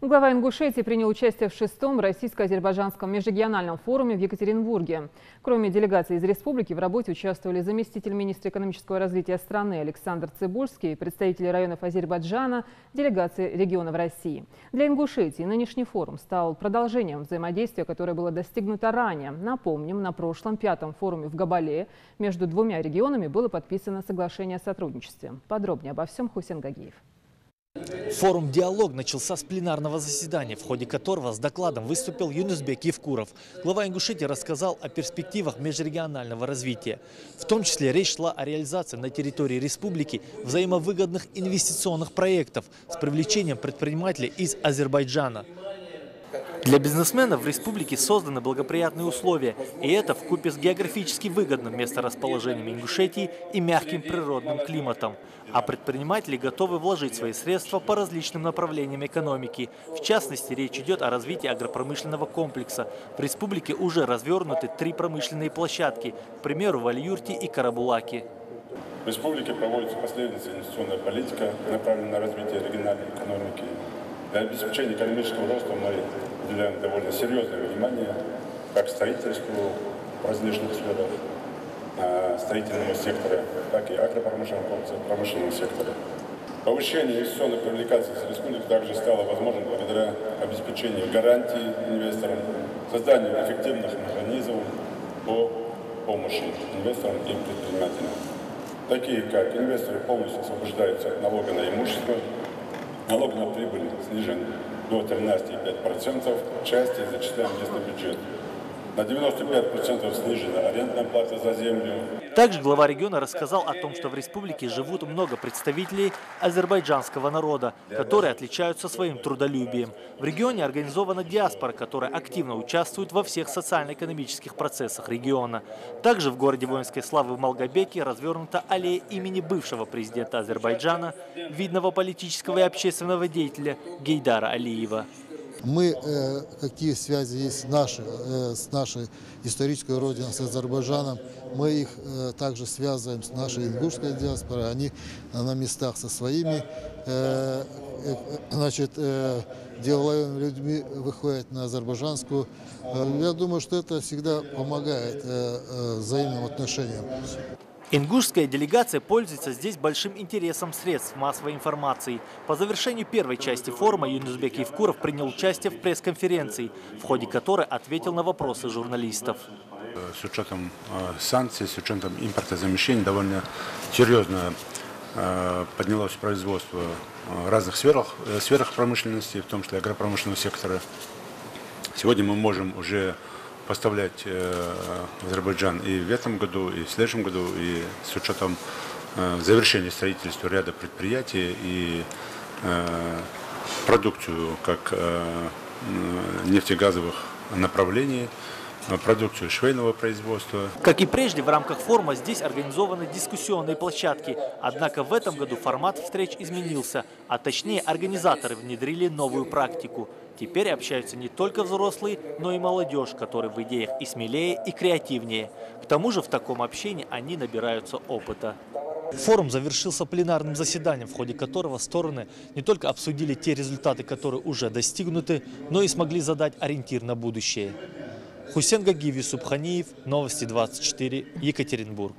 Глава Ингушетии принял участие в 6-м российско-азербайджанском межрегиональном форуме в Екатеринбурге. Кроме делегаций из республики, в работе участвовали заместитель министра экономического развития страны Александр Цыбульский, представители районов Азербайджана, делегации регионов России. Для Ингушетии нынешний форум стал продолжением взаимодействия, которое было достигнуто ранее. Напомним, на прошлом 5-м форуме в Габале между двумя регионами было подписано соглашение о сотрудничестве. Подробнее обо всем Хусен Гагиев. Форум «Диалог» начался с пленарного заседания, в ходе которого с докладом выступил Юнусбек Евкуров. Глава Ингушетии рассказал о перспективах межрегионального развития. В том числе речь шла о реализации на территории республики взаимовыгодных инвестиционных проектов с привлечением предпринимателей из Азербайджана. Для бизнесменов в республике созданы благоприятные условия, и это вкупе с географически выгодным месторасположением Ингушетии и мягким природным климатом. А предприниматели готовы вложить свои средства по различным направлениям экономики. В частности, речь идет о развитии агропромышленного комплекса. В республике уже развернуты 3 промышленные площадки, к примеру, в Аль-Юрте и Карабулаке. В республике проводится последовательная инвестиционная политика, направленная на развитие региональной экономики. Для обеспечения экономического роста мы уделяем довольно серьезное внимание как строительству в различных сферах строительного сектора, так и агропромышленного комплекса, промышленного сектора. Повышение инвестиционной привлекательности республики также стало возможным благодаря обеспечению гарантий инвесторам, созданию эффективных механизмов по помощи инвесторам и предпринимателям, такие как инвесторы полностью освобождаются от налога на имущество, налог на прибыль снижен до 13,5%, части зачисляем в местный бюджет. На 95% снижена арендная плата за землю. Также глава региона рассказал о том, что в республике живут много представителей азербайджанского народа, которые отличаются своим трудолюбием. В регионе организована диаспора, которая активно участвует во всех социально-экономических процессах региона. Также в городе воинской славы в Малгобеке развернута аллея имени бывшего президента Азербайджана, видного политического и общественного деятеля Гейдара Алиева. Мы, какие связи есть с нашей исторической родиной, с Азербайджаном, мы их также связываем с нашей ингушской диаспорой. Они на местах со своими деловыми людьми выходят на азербайджанскую. Я думаю, что это всегда помогает взаимным отношениям. Ингушская делегация пользуется здесь большим интересом средств массовой информации. По завершению первой части форума Юнусбек Евкуров принял участие в пресс-конференции, в ходе которой ответил на вопросы журналистов. С учетом санкций, с учетом импортозамещения довольно серьезно поднялось производство в разных сферах промышленности, в том числе агропромышленного сектора. Сегодня мы можем уже поставлять в Азербайджан и в этом году, и в следующем году, и с учетом завершения строительства ряда предприятий и продукцию как нефтегазовых направлений, продукцию швейного производства. Как и прежде, в рамках форума здесь организованы дискуссионные площадки. Однако в этом году формат встреч изменился, а точнее организаторы внедрили новую практику. Теперь общаются не только взрослые, но и молодежь, которая в идеях и смелее, и креативнее. К тому же в таком общении они набираются опыта. Форум завершился пленарным заседанием, в ходе которого стороны не только обсудили те результаты, которые уже достигнуты, но и смогли задать ориентир на будущее. Хусен Гагиев, Юсуп Ханиев, Новости 24, Екатеринбург.